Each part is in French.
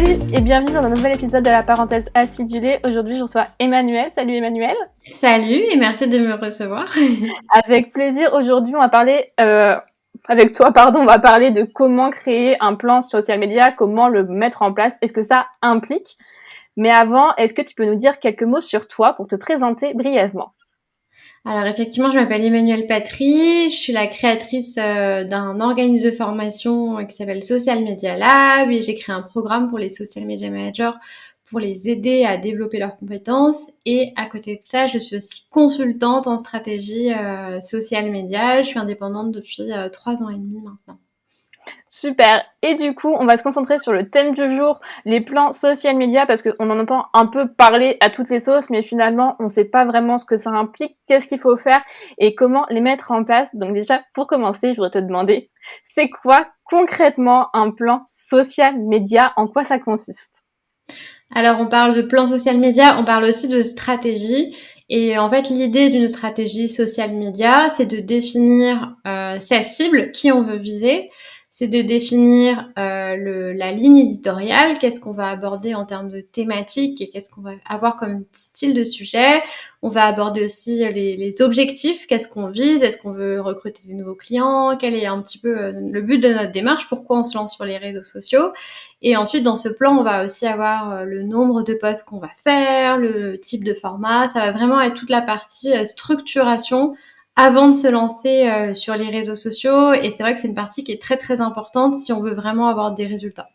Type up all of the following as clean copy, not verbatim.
Salut et bienvenue dans un nouvel épisode de la parenthèse acidulée. Aujourd'hui, je reçois Emmanuel. Salut Emmanuel. Salut et merci de me recevoir. Avec plaisir. Aujourd'hui, on va parler avec toi, on va parler de comment créer un plan social media, comment le mettre en place, est-ce que ça implique. Mais avant, est-ce que tu peux nous dire quelques mots sur toi pour te présenter brièvement? Alors effectivement, je m'appelle Emmanuelle Patry, je suis la créatrice d'un organisme de formation qui s'appelle Social Media Lab et j'ai créé un programme pour les social media managers pour les aider à développer leurs compétences. Et à côté de ça, je suis aussi consultante en stratégie social media. Je suis indépendante depuis 3 ans et demi maintenant. Super. Et du coup, on va se concentrer sur le thème du jour, les plans social media, parce qu'on en entend un peu parler à toutes les sauces, mais finalement, on ne sait pas vraiment ce que ça implique, qu'est-ce qu'il faut faire et comment les mettre en place. Donc déjà, pour commencer, je voudrais te demander, c'est quoi concrètement un plan social media? En quoi ça consiste? Alors, on parle de plan social media, on parle aussi de stratégie. Et en fait, l'idée d'une stratégie social media, c'est de définir sa cible, qui on veut viser. C'est de définir la ligne éditoriale, qu'est-ce qu'on va aborder en termes de thématique et qu'est-ce qu'on va avoir comme style de sujet. On va aborder aussi les objectifs, qu'est-ce qu'on vise, est-ce qu'on veut recruter de nouveaux clients, quel est un petit peu le but de notre démarche, pourquoi on se lance sur les réseaux sociaux. Et ensuite, dans ce plan, on va aussi avoir le nombre de posts qu'on va faire, le type de format. Ça va vraiment être toute la partie structuration avant de se lancer sur les réseaux sociaux. Et c'est vrai que c'est une partie qui est très, très importante si on veut vraiment avoir des résultats.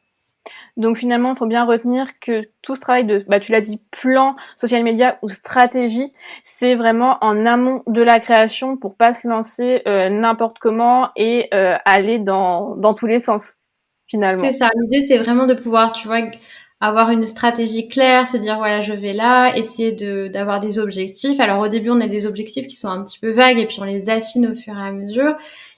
Donc finalement, il faut bien retenir que tout ce travail de, tu l'as dit, plan social media ou stratégie, c'est vraiment en amont de la création pour pas se lancer n'importe comment et aller dans tous les sens C'est finalement. ça. L'idée, c'est vraiment de pouvoir, tu vois, avoir une stratégie claire, se dire, voilà, je vais là, essayer d'avoir des objectifs. Alors, au début, on a des objectifs qui sont un petit peu vagues et puis on les affine au fur et à mesure.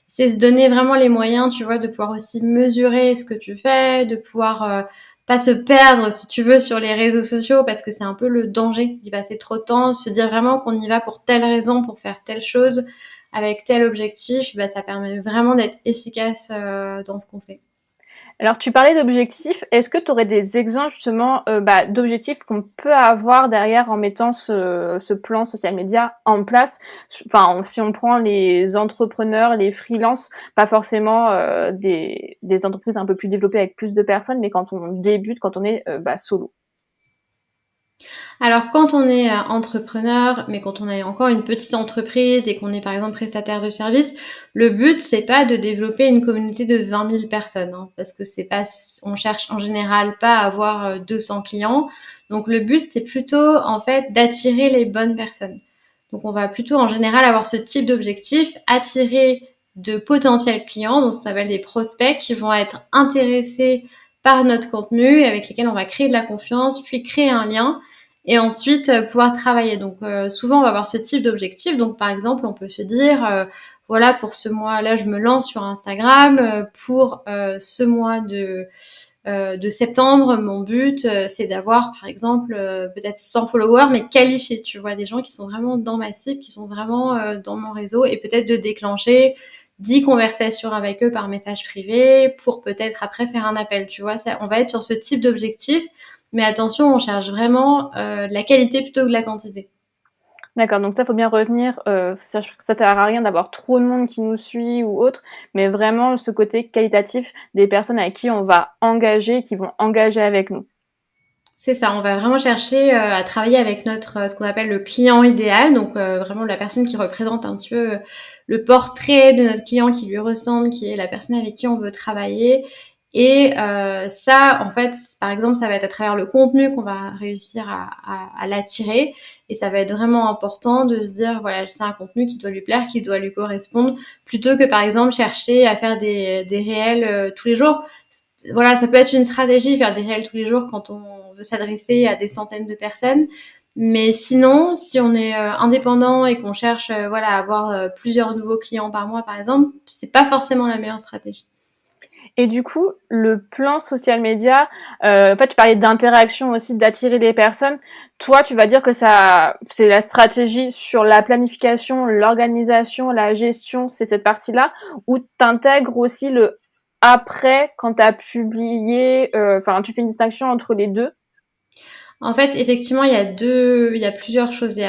C'est se donner vraiment les moyens, tu vois, de pouvoir aussi mesurer ce que tu fais, de pouvoir pas se perdre, si tu veux, sur les réseaux sociaux parce que c'est un peu le danger d'y passer trop de temps, se dire vraiment qu'on y va pour telle raison, pour faire telle chose, avec tel objectif, bah, ça permet vraiment d'être efficace dans ce qu'on fait. Alors tu parlais d'objectifs, est-ce que tu aurais des exemples justement d'objectifs qu'on peut avoir derrière en mettant ce plan social media en place? Enfin, si on prend les entrepreneurs, les freelances, pas forcément des entreprises un peu plus développées avec plus de personnes, mais quand on débute, quand on est solo. Alors quand on est entrepreneur, mais quand on a encore une petite entreprise et qu'on est par exemple prestataire de service, le but c'est pas de développer une communauté de 20 000 personnes, hein, parce que c'est pas, on cherche en général pas à avoir 200 clients. Donc le but c'est plutôt en fait d'attirer les bonnes personnes. Donc on va plutôt en général avoir ce type d'objectif, attirer de potentiels clients, donc ce qu'on appelle des prospects qui vont être intéressés par notre contenu et avec lesquels on va créer de la confiance, puis créer un lien et ensuite pouvoir travailler. Donc souvent on va avoir ce type d'objectif. Donc par exemple on peut se dire voilà, pour ce mois-là je me lance sur Instagram, pour ce mois de septembre, mon but c'est d'avoir par exemple peut-être 100 followers mais qualifiés, tu vois, des gens qui sont vraiment dans ma cible, qui sont vraiment dans mon réseau, et peut-être de déclencher 10 conversations avec eux par message privé pour peut-être après faire un appel, tu vois. Ça, on va être sur ce type d'objectif, mais attention, on cherche vraiment de la qualité plutôt que de la quantité. D'accord, donc ça, faut bien retenir, ça sert à rien d'avoir trop de monde qui nous suit ou autre, mais vraiment ce côté qualitatif des personnes avec qui on va engager, qui vont engager avec nous. C'est ça, on va vraiment chercher à travailler avec notre ce qu'on appelle le client idéal, donc vraiment la personne qui représente un petit peu le portrait de notre client, qui lui ressemble, qui est la personne avec qui on veut travailler. Et ça, en fait, par exemple, ça va être à travers le contenu qu'on va réussir à l'attirer. Et ça va être vraiment important de se dire, voilà, c'est un contenu qui doit lui plaire, qui doit lui correspondre, plutôt que par exemple chercher à faire des réels tous les jours. Voilà, ça peut être une stratégie, faire des réels tous les jours quand on veut s'adresser à des centaines de personnes. Mais sinon, si on est indépendant et qu'on cherche voilà, à avoir plusieurs nouveaux clients par mois, par exemple, c'est pas forcément la meilleure stratégie. Et du coup, le plan social media, en fait, tu parlais d'interaction aussi, d'attirer les personnes. Toi, tu vas dire que ça, c'est la stratégie sur la planification, l'organisation, la gestion, c'est cette partie-là, où tu intègres aussi le après quand tu as publié, enfin, tu fais une distinction entre les 2? En fait, effectivement, il y a plusieurs choses.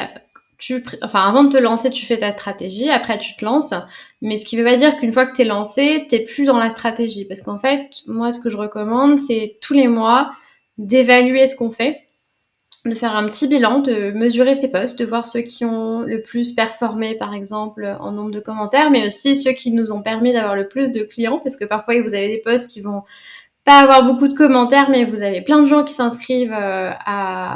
Enfin, avant de te lancer, tu fais ta stratégie, après tu te lances. Mais ce qui veut pas dire qu'une fois que t'es lancé, t'es plus dans la stratégie. Parce qu'en fait, moi, ce que je recommande, c'est tous les mois d'évaluer ce qu'on fait, de faire un petit bilan, de mesurer ses posts, de voir ceux qui ont le plus performé, par exemple, en nombre de commentaires, mais aussi ceux qui nous ont permis d'avoir le plus de clients, parce que parfois, vous avez des posts qui vont pas avoir beaucoup de commentaires, mais vous avez plein de gens qui s'inscrivent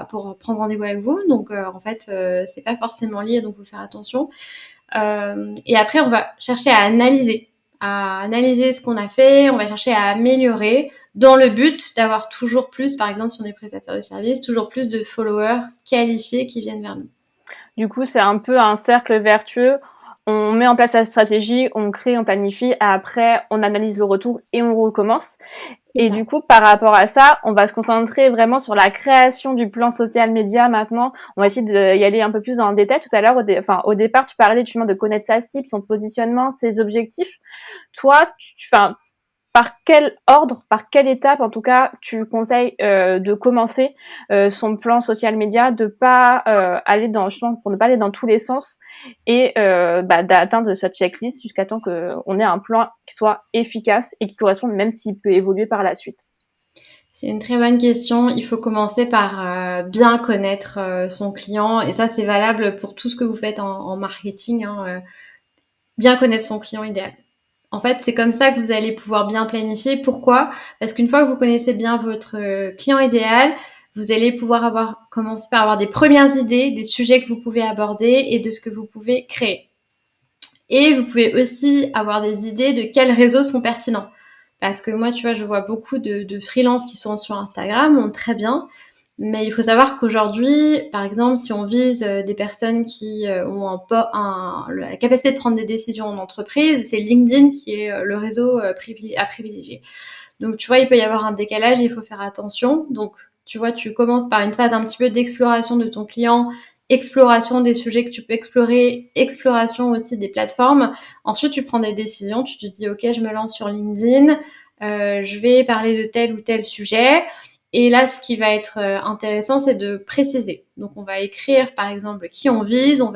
pour prendre rendez-vous avec vous. Donc, en fait, c'est pas forcément lié, donc faut faire attention. Et après, on va chercher à analyser ce qu'on a fait. On va chercher à améliorer dans le but d'avoir toujours plus, par exemple, si on est prestataire de service, toujours plus de followers qualifiés qui viennent vers nous. Du coup, c'est un peu un cercle vertueux. On met en place la stratégie, on crée, on planifie, après on analyse le retour et on recommence. C'est Et ça. du coup, par rapport à ça, on va se concentrer vraiment sur la création du plan social média maintenant. On va essayer d'y aller un peu plus dans le détail. Tout à l'heure, au départ, tu parlais justement de connaître sa cible, son positionnement, ses objectifs. Toi, par quel ordre, par quelle étape, en tout cas, tu conseilles de commencer son plan social média, de pas aller dans, justement, pour ne pas aller dans tous les sens et d'atteindre cette checklist jusqu'à temps qu'on ait un plan qui soit efficace et qui corresponde, même s'il peut évoluer par la suite. C'est une très bonne question. Il faut commencer par bien connaître son client. Et ça, c'est valable pour tout ce que vous faites en marketing. Hein, bien connaître son client idéal. En fait, c'est comme ça que vous allez pouvoir bien planifier. Pourquoi? Parce qu'une fois que vous connaissez bien votre client idéal, vous allez pouvoir commencer par avoir des premières idées, des sujets que vous pouvez aborder et de ce que vous pouvez créer. Et vous pouvez aussi avoir des idées de quels réseaux sont pertinents. Parce que moi, tu vois, je vois beaucoup de freelances qui sont sur Instagram, très bien. Mais il faut savoir qu'aujourd'hui, par exemple, si on vise des personnes qui ont la capacité de prendre des décisions en entreprise, c'est LinkedIn qui est le réseau à privilégier. Donc, tu vois, il peut y avoir un décalage et il faut faire attention. Donc, tu vois, tu commences par une phase un petit peu d'exploration de ton client, exploration des sujets que tu peux explorer, exploration aussi des plateformes. Ensuite, tu prends des décisions. Tu te dis, OK, je me lance sur LinkedIn. Je vais parler de tel ou tel sujet. Et là, ce qui va être intéressant, c'est de préciser. Donc, on va écrire, par exemple, qui on vise. On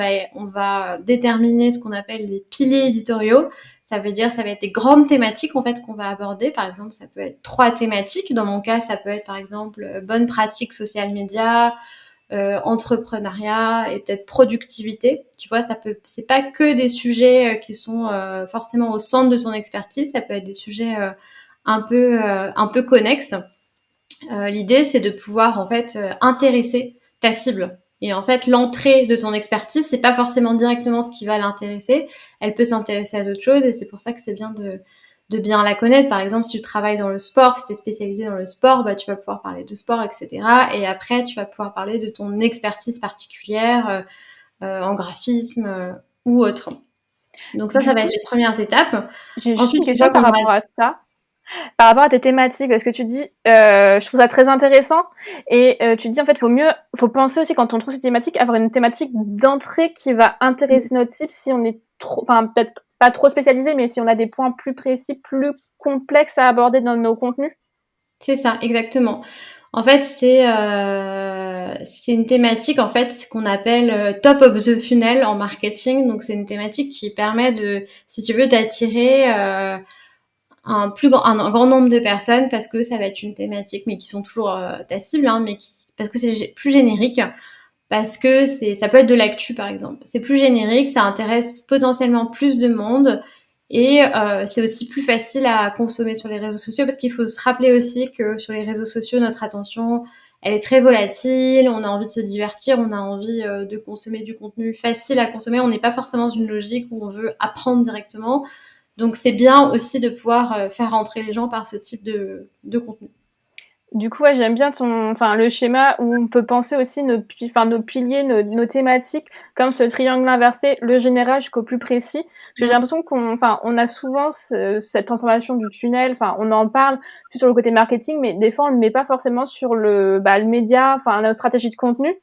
va déterminer ce qu'on appelle des piliers éditoriaux. Ça veut dire, ça va être des grandes thématiques, en fait, qu'on va aborder. Par exemple, ça peut être 3 thématiques. Dans mon cas, ça peut être, par exemple, bonne pratique social media, entrepreneuriat et peut-être productivité. Tu vois, c'est pas que des sujets qui sont forcément au centre de ton expertise. Ça peut être des sujets un peu connexes. L'idée, c'est de pouvoir en fait intéresser ta cible. Et en fait, l'entrée de ton expertise, c'est pas forcément directement ce qui va l'intéresser. Elle peut s'intéresser à d'autres choses et c'est pour ça que c'est bien de bien la connaître. Par exemple, si tu travailles dans le sport, si tu es spécialisé dans le sport, bah, tu vas pouvoir parler de sport, etc. Et après, tu vas pouvoir parler de ton expertise particulière en graphisme ou autre. Donc ça Du va coup, être les premières étapes. j'ai juste une Ensuite, une question fois par qu'on aura... rapport à ça. Par rapport à tes thématiques, parce que tu dis, je trouve ça très intéressant et tu dis en fait, faut penser aussi quand on trouve ces thématiques, avoir une thématique d'entrée qui va intéresser notre cible si on est peut-être pas trop spécialisé, mais si on a des points plus précis, plus complexes à aborder dans nos contenus. C'est ça, exactement. En fait, c'est une thématique en fait qu'on appelle top of the funnel en marketing. Donc c'est une thématique qui permet de, si tu veux, d'attirer un grand nombre de personnes parce que ça va être une thématique, mais qui sont toujours ta cible, hein, parce que c'est plus générique, parce que ça peut être de l'actu par exemple. C'est plus générique, ça intéresse potentiellement plus de monde. Et c'est aussi plus facile à consommer sur les réseaux sociaux parce qu'il faut se rappeler aussi que sur les réseaux sociaux, notre attention, elle est très volatile, on a envie de se divertir, on a envie de consommer du contenu facile à consommer, on n'est pas forcément dans une logique où on veut apprendre directement. Donc c'est bien aussi de pouvoir faire rentrer les gens par ce type de contenu. Du coup, ouais, j'aime bien le schéma où on peut penser aussi nos piliers, nos thématiques, comme ce triangle inversé, le général jusqu'au plus précis. Parce que j'ai Mmh. l'impression on a souvent cette transformation du tunnel, on en parle plus sur le côté marketing, mais des fois, on ne le met pas forcément sur le média, la stratégie de contenu.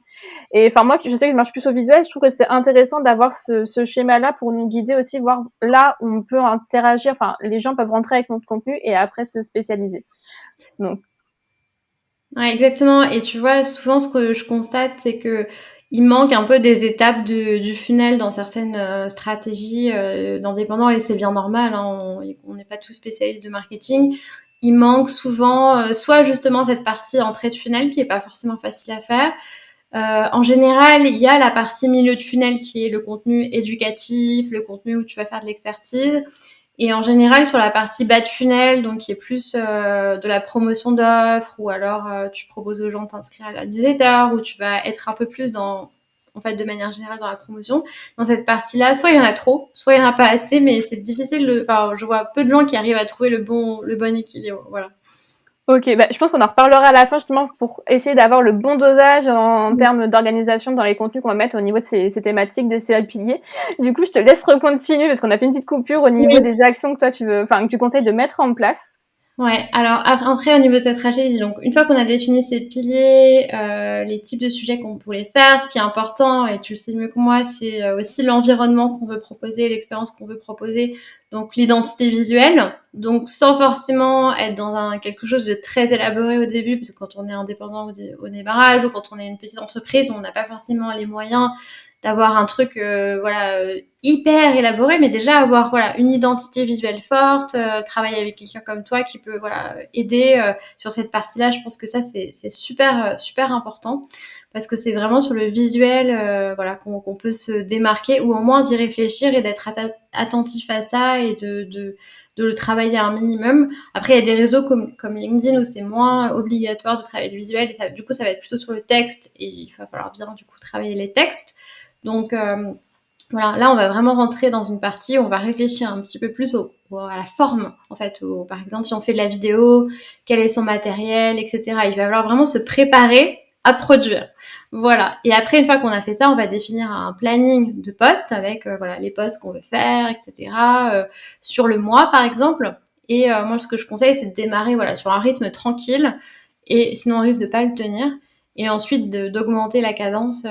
Et moi, je sais que je marche plus au visuel, je trouve que c'est intéressant d'avoir ce schéma-là pour nous guider aussi, voir là où on peut interagir, les gens peuvent rentrer avec notre contenu et après se spécialiser. Donc, Ouais, exactement. Et tu vois, souvent, ce que je constate, c'est que il manque un peu des étapes du funnel dans certaines stratégies d'indépendants, et c'est bien normal, hein, on n'est pas tous spécialistes de marketing. Il manque souvent soit justement cette partie entrée de funnel qui est pas forcément facile à faire. En général, il y a la partie milieu de funnel qui est le contenu éducatif, le contenu où tu vas faire de l'expertise. Et en général, sur la partie bas de funnel, donc qui est plus de la promotion d'offres, ou alors tu proposes aux gens de t'inscrire à la newsletter, où tu vas être un peu plus en fait, de manière générale dans la promotion. Dans cette partie-là, soit il y en a trop, soit il y en a pas assez, mais c'est difficile. Enfin, je vois peu de gens qui arrivent à trouver le bon équilibre. Voilà. OK, je pense qu'on en reparlera à la fin justement pour essayer d'avoir le bon dosage en termes d'organisation dans les contenus qu'on va mettre au niveau de ces thématiques, de ces piliers. Du coup, je te laisse recontinuer parce qu'on a fait une petite coupure au niveau Oui. des actions que toi que tu conseilles de mettre en place. Ouais, alors après au niveau de cette stratégie, donc une fois qu'on a défini ces piliers, les types de sujets qu'on voulait faire, ce qui est important, et tu le sais mieux que moi, c'est aussi l'environnement qu'on veut proposer, l'expérience qu'on veut proposer, donc l'identité visuelle. Donc sans forcément être dans quelque chose de très élaboré au début, parce que quand on est indépendant au démarrage, ou quand on est une petite entreprise, on n'a pas forcément les moyens d'avoir un truc hyper élaboré, mais déjà avoir une identité visuelle forte, travailler avec quelqu'un comme toi qui peut aider sur cette partie-là. Je pense que ça c'est super super important, parce que c'est vraiment sur le visuel qu'on peut se démarquer, ou au moins d'y réfléchir et d'être attentif à ça, et de le travailler un minimum. Après, il y a des réseaux comme LinkedIn où c'est moins obligatoire de travailler le visuel, et du coup ça va être plutôt sur le texte, et il va falloir bien du coup travailler les textes. Donc là, on va vraiment rentrer dans une partie où on va réfléchir un petit peu plus à la forme, en fait. Par exemple, si on fait de la vidéo, quel est son matériel, etc. Il va falloir vraiment se préparer à produire. Voilà. Et après, une fois qu'on a fait ça, on va définir un planning de posts avec les posts qu'on veut faire, etc. Sur le mois, par exemple. Et moi, ce que je conseille, c'est de démarrer sur un rythme tranquille. Et sinon, on risque de pas le tenir. Et ensuite d'augmenter la cadence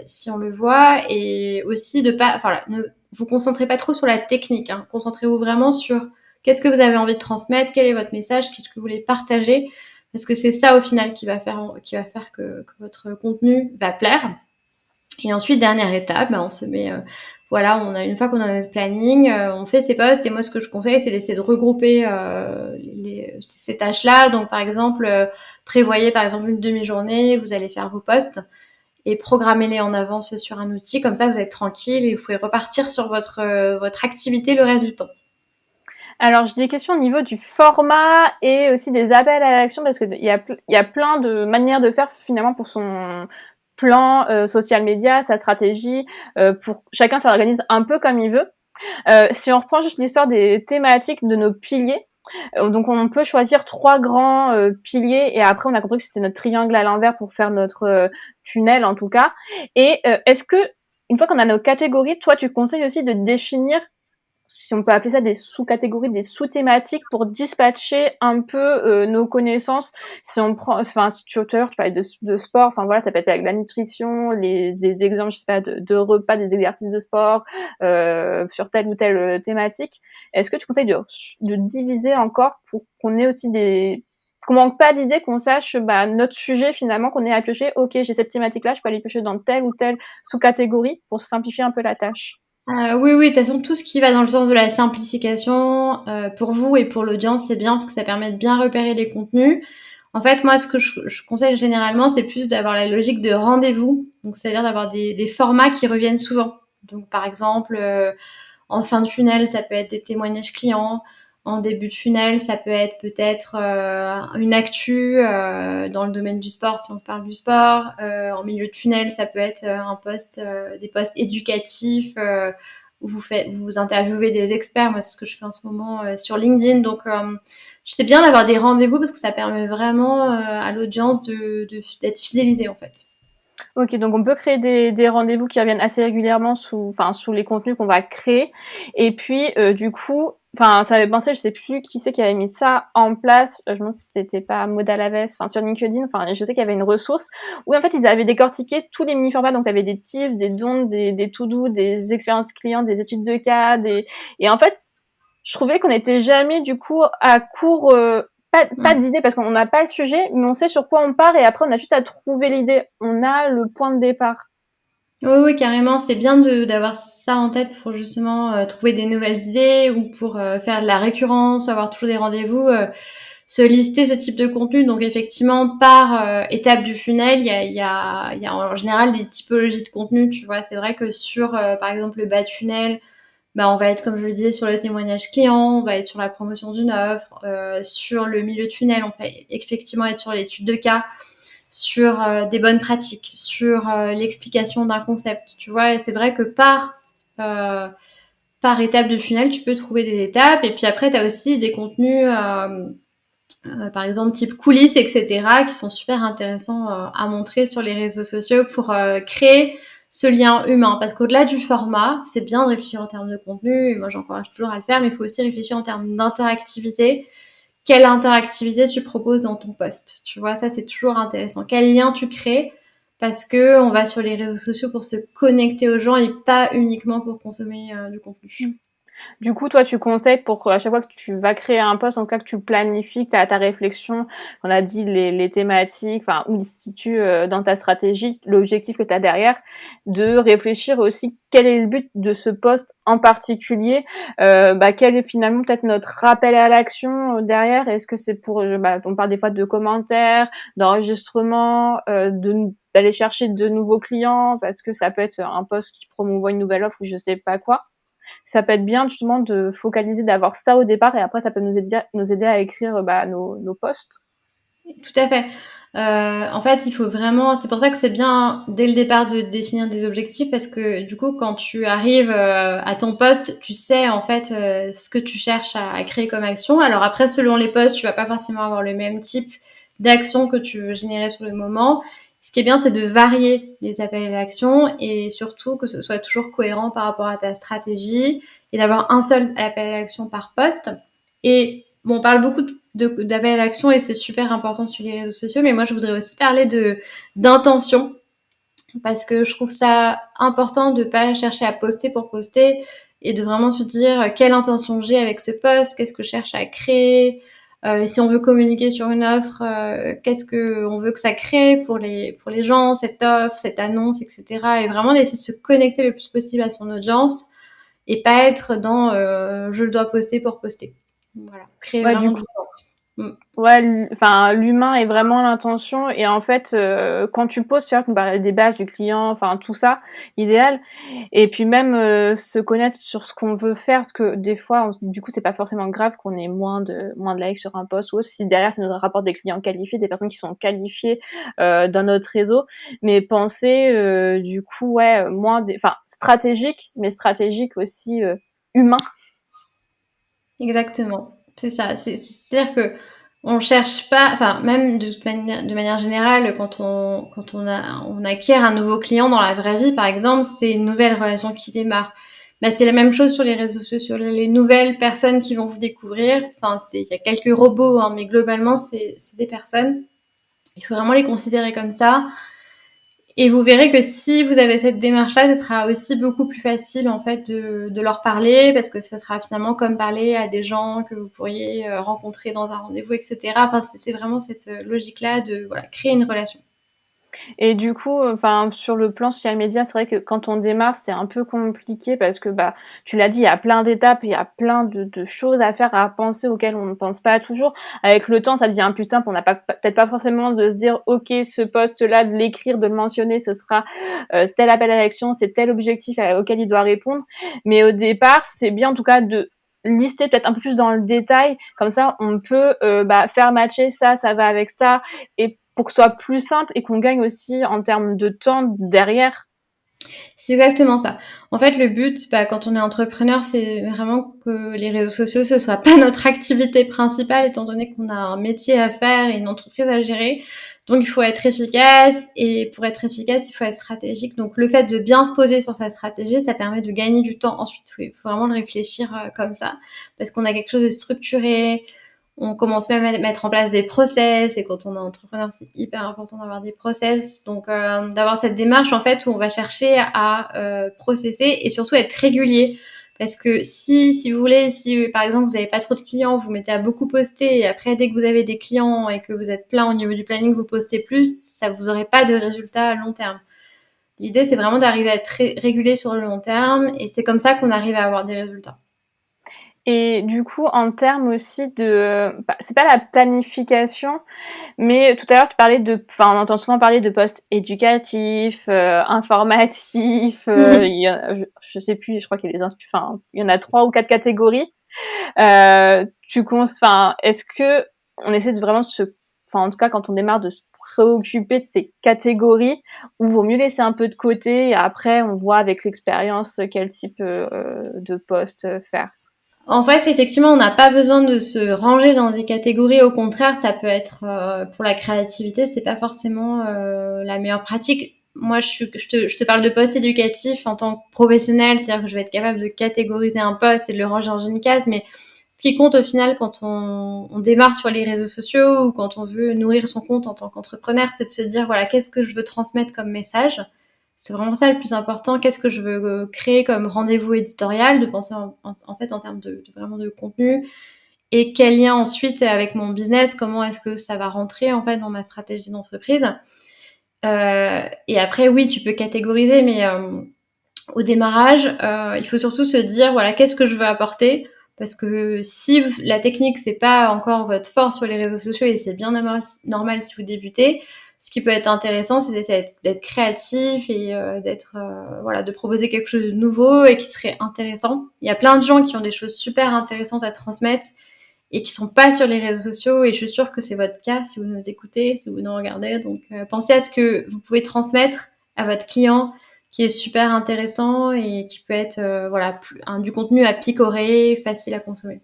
si on le voit, et aussi de pas, ne vous concentrez pas trop sur la technique, hein. Concentrez-vous vraiment sur qu'est-ce que vous avez envie de transmettre, quel est votre message, qu'est-ce que vous voulez partager, parce que c'est ça au final qui va faire que votre contenu va plaire. Et ensuite, dernière étape, on se met, une fois qu'on a notre planning, on fait ses posts. Et moi, ce que je conseille, c'est d'essayer de regrouper ces tâches-là. Donc, par exemple, prévoyez par exemple une demi-journée, vous allez faire vos posts, et programmez-les en avance sur un outil. Comme ça, vous êtes tranquille et vous pouvez repartir sur votre activité le reste du temps. Alors, j'ai des questions au niveau du format et aussi des appels à l'action parce qu'il y a plein de manières de faire finalement pour son plan social media, sa stratégie. Pour chacun s'organise un peu comme il veut. Si on reprend juste l'histoire des thématiques de nos piliers, donc on peut choisir 3 grands piliers, et après on a compris que c'était notre triangle à l'envers pour faire notre tunnel en tout cas. Et est-ce que une fois qu'on a nos catégories, toi tu conseilles aussi de définir, si on peut appeler ça des sous-catégories, des sous-thématiques pour dispatcher un peu nos connaissances. Si on prend, si tu parlais de sport, ça peut être avec la nutrition, des exemples, je sais pas, de repas, des exercices de sport sur telle ou telle thématique. Est-ce que tu conseilles de diviser encore pour qu'on ait aussi qu'on manque pas d'idées, qu'on sache notre sujet finalement, qu'on ait à piocher. Ok, j'ai cette thématique-là, je peux aller piocher dans telle ou telle sous-catégorie pour simplifier un peu la tâche. Oui, oui, de toute façon, tout ce qui va dans le sens de la simplification, pour vous et pour l'audience, c'est bien, parce que ça permet de bien repérer les contenus. En fait, moi, ce que je conseille généralement, c'est plus d'avoir la logique de rendez-vous. Donc, c'est-à-dire d'avoir des formats qui reviennent souvent. Donc, par exemple, en fin de funnel, ça peut être des témoignages clients. En début de funnel, ça peut être peut-être une actu dans le domaine du sport, si on se parle du sport. En milieu de funnel, ça peut être des posts éducatifs où vous interviewez des experts. Moi, c'est ce que je fais en ce moment sur LinkedIn. Donc, c'est bien d'avoir des rendez-vous parce que ça permet vraiment à l'audience d'être fidélisée, en fait. OK, donc on peut créer des rendez-vous qui reviennent assez régulièrement sous les contenus qu'on va créer et puis, du coup, enfin, ça m'avait pensé, je sais plus qui c'est qui avait mis ça en place, je me demande si c'était pas Maud Alavès, enfin sur LinkedIn, enfin je sais qu'il y avait une ressource où en fait ils avaient décortiqué tous les mini formats, donc tu avais des tips, des dons, des to-do, des expériences clients, des études de cas, et en fait, je trouvais qu'on n'était jamais du coup à court, pas Mm. d'idées parce qu'on n'a pas le sujet, mais on sait sur quoi on part et après on a juste à trouver l'idée. On a le point de départ. Oui, oui, carrément. C'est bien d'avoir ça en tête pour justement trouver des nouvelles idées ou pour faire de la récurrence, avoir toujours des rendez-vous, se lister ce type de contenu. Donc effectivement, par étape du funnel, il y a en général des typologies de contenu. Tu vois, c'est vrai que sur, par exemple, le bas de funnel, bah, on va être, comme je le disais, sur le témoignage client, on va être sur la promotion d'une offre, sur le milieu de funnel, on va effectivement être sur l'étude de cas, sur des bonnes pratiques, sur l'explication d'un concept, tu vois. Et c'est vrai que euh, par étape de funnel, tu peux trouver des étapes. Et puis après, tu as aussi des contenus, par exemple, type coulisses, etc., qui sont super intéressants à montrer sur les réseaux sociaux pour créer ce lien humain. Parce qu'au-delà du format, c'est bien de réfléchir en termes de contenu, et moi j'encourage toujours à le faire, mais il faut aussi réfléchir en termes d'interactivité. Quelle interactivité tu proposes dans ton post? Tu vois, ça c'est toujours intéressant. Quel lien tu crées? Parce que on va sur les réseaux sociaux pour se connecter aux gens et pas uniquement pour consommer du contenu. Du coup, toi, tu conseilles pour à chaque fois que tu vas créer un post, en tout cas que tu planifies, que tu as ta réflexion, on a dit les thématiques, enfin, où ils se situent dans ta stratégie, l'objectif que tu as derrière, de réfléchir aussi quel est le but de ce post en particulier, quel est finalement peut-être notre rappel à l'action derrière. Est-ce que c'est pour, on parle des fois de commentaires, d'enregistrements, d'aller chercher de nouveaux clients, parce que ça peut être un post qui promouvoit une nouvelle offre ou je sais pas quoi. Ça peut être bien justement de focaliser, d'avoir ça au départ et après ça peut nous aider à écrire nos posts. Tout à fait. En fait, il faut vraiment. C'est pour ça que c'est bien dès le départ de définir des objectifs parce que du coup, quand tu arrives à ton poste, tu sais en fait ce que tu cherches à créer comme action. Alors après, selon les postes, tu vas pas forcément avoir le même type d'action que tu veux générer sur le moment. Ce qui est bien, c'est de varier les appels à l'action et surtout que ce soit toujours cohérent par rapport à ta stratégie et d'avoir un seul appel à l'action par poste. Et bon, on parle beaucoup d'appel à l'action et c'est super important sur les réseaux sociaux, mais moi je voudrais aussi parler d'intention parce que je trouve ça important de pas chercher à poster pour poster et de vraiment se dire quelle intention j'ai avec ce post, qu'est-ce que je cherche à créer, si on veut communiquer sur une offre, qu'est-ce que on veut que ça crée pour les gens, cette offre, cette annonce, etc. Et vraiment d'essayer de se connecter le plus possible à son audience et pas être dans je le dois poster pour poster. Voilà, créer Ouais, vraiment du du coup, sens. Mm. ouais, enfin l'humain est vraiment l'intention et en fait quand tu poses, tu vois, tu me parlais des badges du client, enfin tout ça, idéal. Et puis même se connaître sur ce qu'on veut faire, parce que des fois, du coup, c'est pas forcément grave qu'on ait moins de likes sur un post ou autre, si derrière ça nous rapporte des clients qualifiés, des personnes qui sont qualifiées dans notre réseau. Mais penser du coup, ouais, enfin stratégique, mais stratégique aussi humain. Exactement, c'est ça. C'est-à-dire que on cherche pas, enfin même de manière générale, quand on acquiert un nouveau client dans la vraie vie, par exemple, c'est une nouvelle relation qui démarre. Bah, c'est la même chose sur les réseaux sociaux, les nouvelles personnes qui vont vous découvrir. Enfin, il y a quelques robots, hein, mais globalement, c'est des personnes. Il faut vraiment les considérer comme ça. Et vous verrez que si vous avez cette démarche-là, ce sera aussi beaucoup plus facile en fait de leur parler parce que ça sera finalement comme parler à des gens que vous pourriez rencontrer dans un rendez-vous, etc. Enfin, c'est vraiment cette logique-là de voilà, créer une relation. Et du coup, enfin, sur le plan social media, c'est vrai que quand on démarre, c'est un peu compliqué parce que, tu l'as dit, il y a plein d'étapes, il y a plein de choses à faire, à penser auxquelles on ne pense pas toujours. Avec le temps, ça devient plus simple. On n'a pas peut-être pas forcément de se dire: «OK, ce post-là, de l'écrire, de le mentionner, ce sera, tel appel à l'action, c'est tel objectif auquel il doit répondre». Mais au départ, c'est bien en tout cas de lister peut-être un peu plus dans le détail. Comme ça, on peut, faire matcher ça, ça va avec ça et pour que ce soit plus simple et qu'on gagne aussi en termes de temps derrière. C'est exactement ça. En fait, le but, quand on est entrepreneur, c'est vraiment que les réseaux sociaux, ce soit pas notre activité principale, étant donné qu'on a un métier à faire et une entreprise à gérer. Donc, il faut être efficace. Et pour être efficace, il faut être stratégique. Donc, le fait de bien se poser sur sa stratégie, ça permet de gagner du temps ensuite. Il faut vraiment le réfléchir comme ça. Parce qu'on a quelque chose de structuré. On commence même à mettre en place des process, et quand on est entrepreneur, c'est hyper important d'avoir des process. Donc, d'avoir cette démarche en fait où on va chercher à processer et surtout être régulier. Parce que si vous voulez, si par exemple vous n'avez pas trop de clients, vous mettez à beaucoup poster, et après dès que vous avez des clients et que vous êtes plein au niveau du planning, vous postez plus, ça vous aurez pas de résultats à long terme. L'idée, c'est vraiment d'arriver à être régulier sur le long terme, et c'est comme ça qu'on arrive à avoir des résultats. Et du coup, en termes aussi de, c'est pas la planification, mais tout à l'heure, tu parlais on entend souvent parler de postes éducatifs, informatifs, je sais plus, je crois qu'il y a il y en a 3 ou 4 catégories. Est-ce que on essaie de vraiment en tout cas, quand on démarre, de se préoccuper de ces catégories, ou vaut mieux laisser un peu de côté et après on voit avec l'expérience quel type de poste faire? En fait, effectivement, on n'a pas besoin de se ranger dans des catégories. Au contraire, ça peut être pour la créativité, c'est pas forcément la meilleure pratique. Moi, je te parle de poste éducatif en tant que professionnel, c'est-à-dire que je vais être capable de catégoriser un poste et de le ranger dans une case. Mais ce qui compte au final, quand on démarre sur les réseaux sociaux ou quand on veut nourrir son compte en tant qu'entrepreneur, c'est de se dire voilà, qu'est-ce que je veux transmettre comme message. C'est vraiment ça le plus important. Qu'est-ce que je veux créer comme rendez-vous éditorial, de penser en fait en termes vraiment de contenu, et quel lien ensuite avec mon business, comment est-ce que ça va rentrer en fait dans ma stratégie d'entreprise. Et après, oui, tu peux catégoriser, mais au démarrage, il faut surtout se dire voilà, qu'est-ce que je veux apporter. Parce que si la technique, c'est pas encore votre force sur les réseaux sociaux, et c'est bien normal si vous débutez, ce qui peut être intéressant, c'est d'essayer d'être créatif et de proposer quelque chose de nouveau et qui serait intéressant. Il y a plein de gens qui ont des choses super intéressantes à transmettre et qui sont pas sur les réseaux sociaux, et je suis sûre que c'est votre cas si vous nous écoutez, si vous nous regardez. Donc, pensez à ce que vous pouvez transmettre à votre client qui est super intéressant et qui peut être du contenu à picorer, facile à consommer.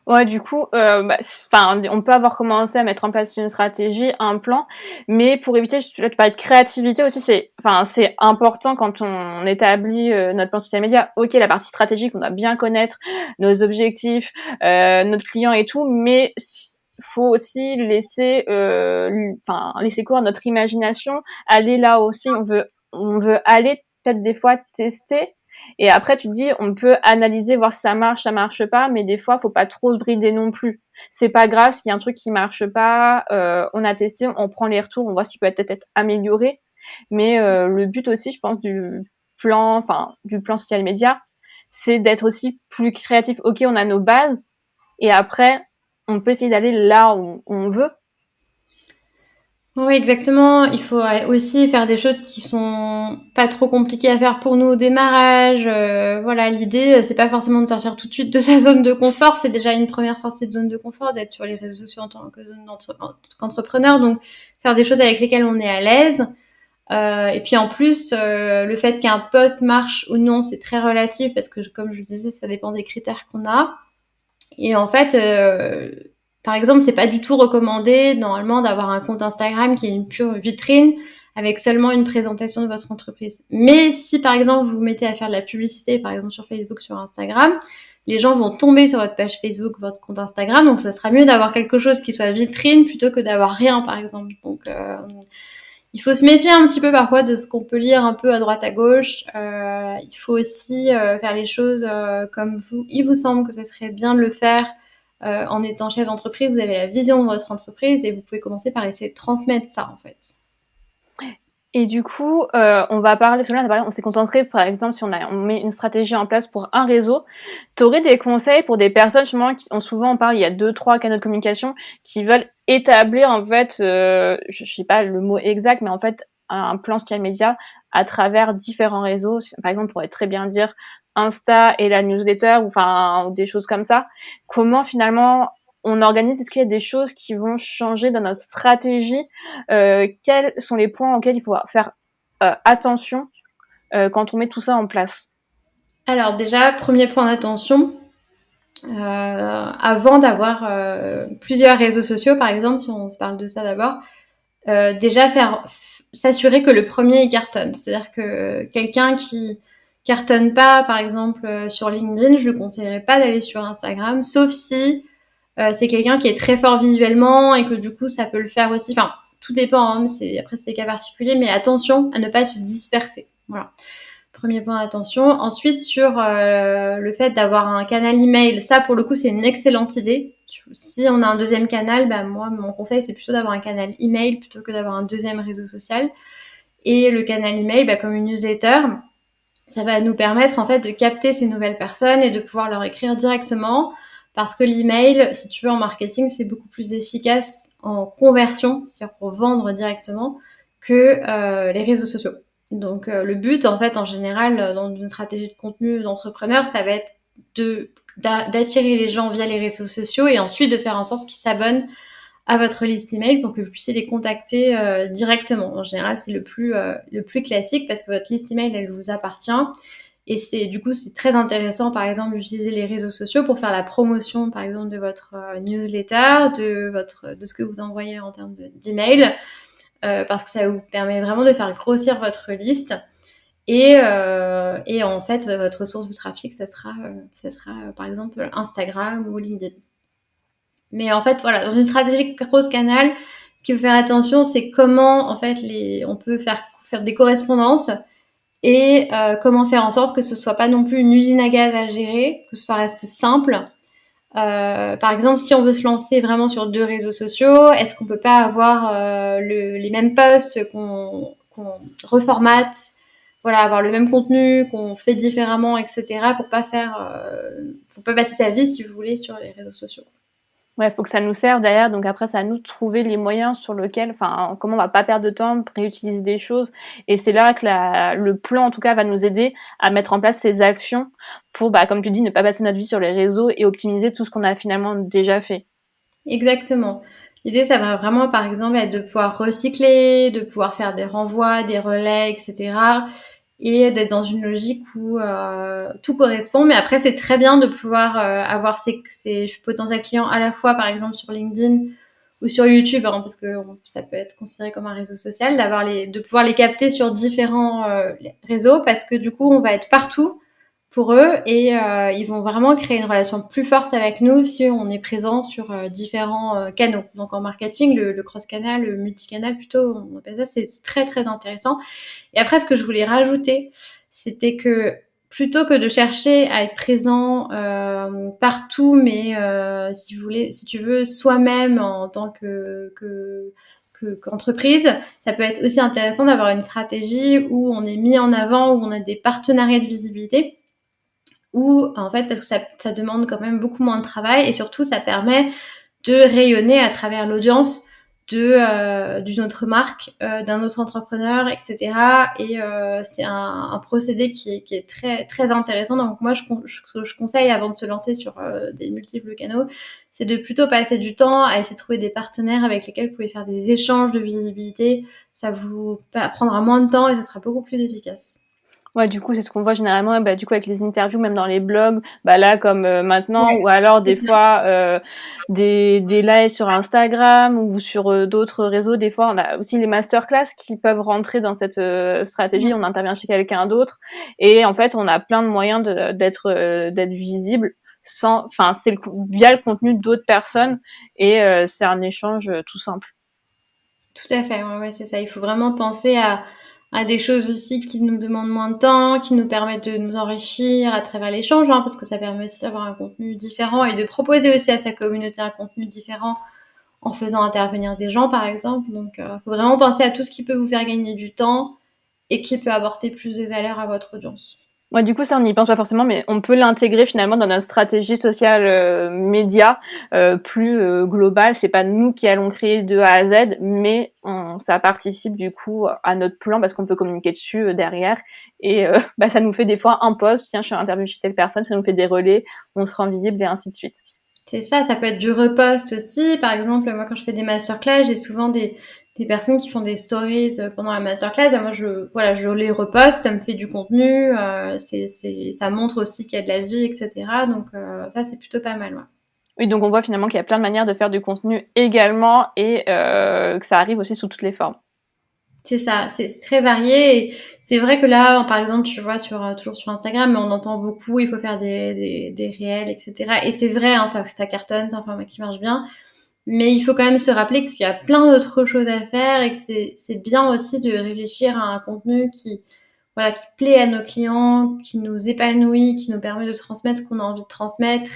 Ouais, du coup, on peut avoir commencé à mettre en place une stratégie, un plan, mais pour éviter, là, tu parlais de créativité aussi, c'est important quand on établit notre plan social media. Ok, la partie stratégique, on doit bien connaître nos objectifs, notre client et tout, mais faut aussi laisser cours à notre imagination, aller là aussi, on veut aller peut-être des fois tester. Et après, tu te dis, on peut analyser, voir si ça marche pas, mais des fois, faut pas trop se brider non plus. C'est pas grave s'il y a un truc qui marche pas, on a testé, on prend les retours, on voit s'il peut peut-être amélioré. Mais le but aussi, je pense, du plan social media, c'est d'être aussi plus créatif. Ok, on a nos bases, et après, on peut essayer d'aller là où on veut. Oui, exactement. Il faut aussi faire des choses qui sont pas trop compliquées à faire pour nous au démarrage. Voilà, l'idée, c'est pas forcément de sortir tout de suite de sa zone de confort. C'est déjà une première sortie de zone de confort d'être sur les réseaux sociaux en tant qu'entrepreneur. Donc, faire des choses avec lesquelles on est à l'aise. Et puis en plus, le fait qu'un post marche ou non, c'est très relatif parce que, comme je le disais, ça dépend des critères qu'on a. Et en fait, par exemple, c'est pas du tout recommandé normalement d'avoir un compte Instagram qui est une pure vitrine avec seulement une présentation de votre entreprise. Mais si par exemple vous vous mettez à faire de la publicité, par exemple sur Facebook, sur Instagram, les gens vont tomber sur votre page Facebook, votre compte Instagram, donc ça sera mieux d'avoir quelque chose qui soit vitrine plutôt que d'avoir rien, par exemple. Donc il faut se méfier un petit peu parfois de ce qu'on peut lire un peu à droite à gauche. Il faut aussi faire les choses comme il vous semble que ce serait bien de le faire en étant chef d'entreprise. Vous avez la vision de votre entreprise et vous pouvez commencer par essayer de transmettre ça en fait. Et du coup, on s'est concentré, par exemple, si on met une stratégie en place pour un réseau, tu aurais des conseils pour des personnes justement qui ont souvent, on parle, il y a 2-3 canaux de communication, qui veulent établir en fait, je sais pas le mot exact, mais en fait un plan social media à travers différents réseaux. Par exemple, on pourrait très bien dire Insta et la newsletter, ou des choses comme ça. Comment finalement on organise? Est-ce qu'il y a des choses qui vont changer dans notre stratégie? Quels sont les points auxquels il faut faire attention quand on met tout ça en place? Alors déjà, premier point d'attention, avant d'avoir plusieurs réseaux sociaux, par exemple, si on se parle de ça d'abord, déjà s'assurer que le premier il cartonne. C'est-à-dire que quelqu'un qui cartonne pas, par exemple, sur LinkedIn, je lui conseillerais pas d'aller sur Instagram, sauf si c'est quelqu'un qui est très fort visuellement et que du coup ça peut le faire aussi. Enfin, tout dépend, hein, après c'est des cas particuliers, mais attention à ne pas se disperser. Voilà. Premier point d'attention. Ensuite, sur le fait d'avoir un canal email, ça pour le coup c'est une excellente idée. Si on a un deuxième canal, bah, moi mon conseil c'est plutôt d'avoir un canal email plutôt que d'avoir un deuxième réseau social. Et le canal email, bah, comme une newsletter, ça va nous permettre en fait de capter ces nouvelles personnes et de pouvoir leur écrire directement. Parce que l'email, si tu veux, en marketing, c'est beaucoup plus efficace en conversion, c'est-à-dire pour vendre directement, que les réseaux sociaux. Donc le but, en fait, en général, dans une stratégie de contenu d'entrepreneur, ça va être d'attirer les gens via les réseaux sociaux et ensuite de faire en sorte qu'ils s'abonnent à votre liste email pour que vous puissiez les contacter directement. En général, c'est le plus classique parce que votre liste email, elle vous appartient. Et c'est très intéressant, par exemple, d'utiliser les réseaux sociaux pour faire la promotion, par exemple, de votre newsletter, de ce que vous envoyez en termes d'email, parce que ça vous permet vraiment de faire grossir votre liste. Et en fait, votre source de trafic, ça sera par exemple Instagram ou LinkedIn. Mais en fait, voilà, dans une stratégie cross-canal, ce qu'il faut faire attention, c'est comment, en fait, on peut faire des correspondances et comment faire en sorte que ce soit pas non plus une usine à gaz à gérer, que ça reste simple. Par exemple, si on veut se lancer vraiment sur 2 réseaux sociaux, est-ce qu'on peut pas avoir les mêmes posts qu'on reformate, voilà, avoir le même contenu qu'on fait différemment, etc. pour pas passer sa vie, si vous voulez, sur les réseaux sociaux. Ouais, faut que ça nous serve derrière, donc après c'est à nous de trouver les moyens sur lequel enfin, comment on va pas perdre de temps, réutiliser des choses et c'est là que le plan en tout cas va nous aider à mettre en place ces actions pour, bah, comme tu dis, ne pas passer notre vie sur les réseaux et optimiser tout ce qu'on a finalement déjà fait. Exactement. L'idée, ça va vraiment, par exemple, être de pouvoir recycler, de pouvoir faire des renvois, des relais, etc. Et d'être dans une logique où tout correspond. Mais après, c'est très bien de pouvoir avoir ses potentiels clients à la fois, par exemple, sur LinkedIn ou sur YouTube, hein, parce que ça peut être considéré comme un réseau social, de pouvoir les capter sur différents réseaux, parce que du coup, on va être partout pour eux et ils vont vraiment créer une relation plus forte avec nous si on est présent sur différents canaux. Donc en marketing, le cross-canal, le multicanal plutôt, on appelle ça, c'est très très intéressant. Et après, ce que je voulais rajouter, c'était que plutôt que de chercher à être présent partout, mais si tu veux, soi-même en tant qu'entreprise, ça peut être aussi intéressant d'avoir une stratégie où on est mis en avant, où on a des partenariats de visibilité ou en fait parce que ça demande quand même beaucoup moins de travail et surtout ça permet de rayonner à travers l'audience d'une autre marque, d'un autre entrepreneur, etc. Et c'est un procédé qui est très très intéressant. Donc moi je conseille avant de se lancer sur des multiples canaux, c'est de plutôt passer du temps à essayer de trouver des partenaires avec lesquels vous pouvez faire des échanges de visibilité. Ça vous prendra moins de temps et ça sera beaucoup plus efficace. Ouais, du coup, c'est ce qu'on voit généralement, bah, du coup, avec les interviews, même dans les blogs, bah, là, comme maintenant, Ouais, ou alors c'est des ça. fois des lives sur Instagram ou sur d'autres réseaux. Des fois, on a aussi les masterclass qui peuvent rentrer dans cette stratégie. Ouais. On intervient chez quelqu'un d'autre et en fait, on a plein de moyens d'être visible sans, enfin, via le contenu d'autres personnes et c'est un échange tout simple. Tout à fait, ouais, ouais, c'est ça. Il faut vraiment penser à des choses aussi qui nous demandent moins de temps, qui nous permettent de nous enrichir à travers l'échange, hein, parce que ça permet aussi d'avoir un contenu différent et de proposer aussi à sa communauté un contenu différent en faisant intervenir des gens, par exemple. Donc, faut vraiment penser à tout ce qui peut vous faire gagner du temps et qui peut apporter plus de valeur à votre audience. Ouais, du coup, ça, on n'y pense pas forcément, mais on peut l'intégrer finalement dans notre stratégie sociale média plus globale. C'est pas nous qui allons créer de A à Z, mais ça participe du coup à notre plan parce qu'on peut communiquer dessus derrière. Et bah, ça nous fait des fois un post, tiens, je suis interviewée chez telle personne, ça nous fait des relais, on se rend visible et ainsi de suite. C'est ça peut être du repost aussi. Par exemple, moi, quand je fais des masterclass, j'ai souvent des des personnes qui font des stories pendant la masterclass. Et moi, je les reposte, ça me fait du contenu, ça montre aussi qu'il y a de la vie, etc. Donc ça, c'est plutôt pas mal. Ouais. Oui, donc on voit finalement qu'il y a plein de manières de faire du contenu également et que ça arrive aussi sous toutes les formes. C'est ça, c'est très varié. Et c'est vrai que là, par exemple, tu vois, toujours sur Instagram, mais on entend beaucoup, il faut faire des réels, etc. Et c'est vrai, hein, ça cartonne, c'est un format qui marche bien. Mais il faut quand même se rappeler qu'il y a plein d'autres choses à faire et que c'est bien aussi de réfléchir à un contenu qui plaît à nos clients, qui nous épanouit, qui nous permet de transmettre ce qu'on a envie de transmettre.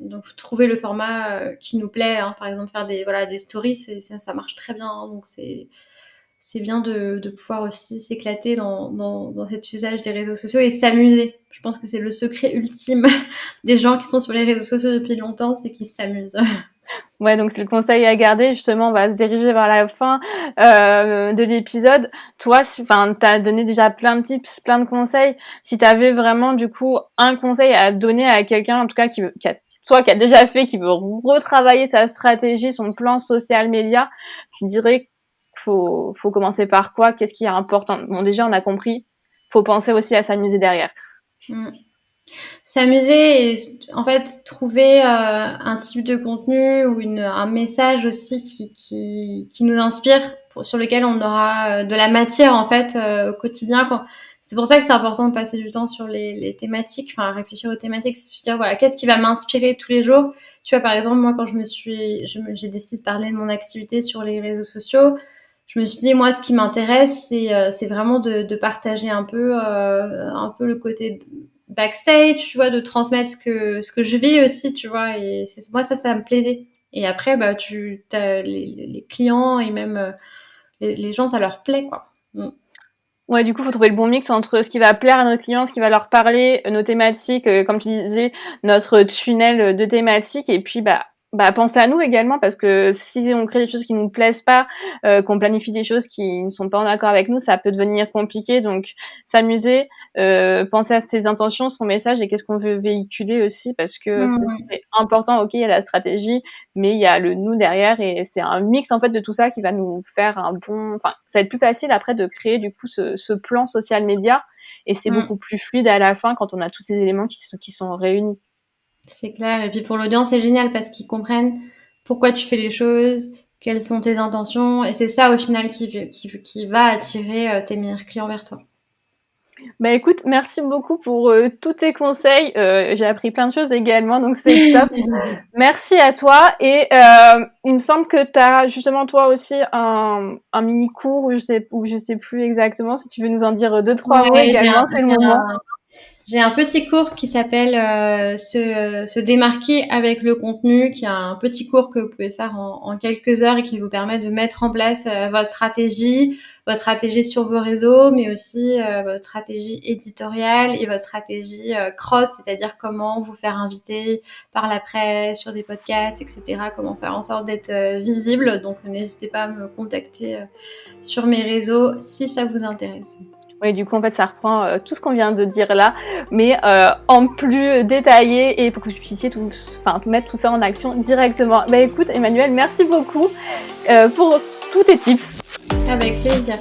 Donc, trouver le format qui nous plaît. Hein. Par exemple, faire des stories, ça marche très bien. Hein. Donc, c'est bien de pouvoir aussi s'éclater dans cet usage des réseaux sociaux et s'amuser. Je pense que c'est le secret ultime des gens qui sont sur les réseaux sociaux depuis longtemps, c'est qu'ils s'amusent. Ouais, donc c'est le conseil à garder. Justement, on va se diriger vers la fin de l'épisode. Toi, t'as donné déjà plein de tips, plein de conseils. Si t'avais vraiment, du coup, un conseil à donner à quelqu'un, en tout cas, qui a déjà fait, qui veut retravailler sa stratégie, son plan social média, tu dirais qu'il faut commencer par quoi? Qu'est-ce qui est important? Bon, déjà, on a compris. Faut penser aussi à s'amuser derrière. S'amuser et en fait trouver un type de contenu ou un message aussi qui nous inspire, sur lequel on aura de la matière en fait au quotidien. C'est pour ça que c'est important de passer du temps sur les thématiques, enfin réfléchir aux thématiques, se dire voilà, qu'est-ce qui va m'inspirer tous les jours. Tu vois, par exemple, moi quand j'ai décidé de parler de mon activité sur les réseaux sociaux, je me suis dit moi ce qui m'intéresse c'est vraiment de partager un peu le côté backstage, tu vois, de transmettre ce que je vis aussi, tu vois, et moi ça me plaisait. Et après bah t'as les clients et même les gens, ça leur plaît quoi. Ouais, du coup, faut trouver le bon mix entre ce qui va plaire à nos clients, ce qui va leur parler, nos thématiques, comme tu disais, notre tunnel de thématiques, et puis penser à nous également, parce que si on crée des choses qui nous plaisent pas, qu'on planifie des choses qui ne sont pas en accord avec nous, ça peut devenir compliqué. Donc s'amuser, penser à ses intentions, son message et qu'est-ce qu'on veut véhiculer aussi, parce que c'est important. Ok, il y a la stratégie, mais il y a le nous derrière, et c'est un mix en fait de tout ça qui va nous faire ça va être plus facile après de créer du coup ce plan social média, et c'est beaucoup plus fluide à la fin quand on a tous ces éléments qui sont réunis. C'est clair. Et puis pour l'audience, c'est génial parce qu'ils comprennent pourquoi tu fais les choses, quelles sont tes intentions, et c'est ça au final qui va attirer tes meilleurs clients vers toi. Bah écoute, merci beaucoup pour tous tes conseils. J'ai appris plein de choses également, donc c'est top. Merci à toi. Et il me semble que tu as justement toi aussi un mini cours, ou je sais plus exactement. Si tu veux nous en dire 2-3 mots également, c'est le moment. J'ai un petit cours qui s'appelle se démarquer avec le contenu, qui est un petit cours que vous pouvez faire en quelques heures et qui vous permet de mettre en place votre stratégie sur vos réseaux, mais aussi votre stratégie éditoriale et votre stratégie cross, c'est-à-dire comment vous faire inviter par la presse, sur des podcasts, etc. Comment faire en sorte d'être visible. Donc n'hésitez pas à me contacter sur mes réseaux si ça vous intéresse. Oui, du coup, en fait, ça reprend tout ce qu'on vient de dire là, mais en plus détaillé, et pour que vous puissiez mettre tout ça en action directement. Bah écoute, Emmanuelle, merci beaucoup pour tous tes tips. Avec plaisir.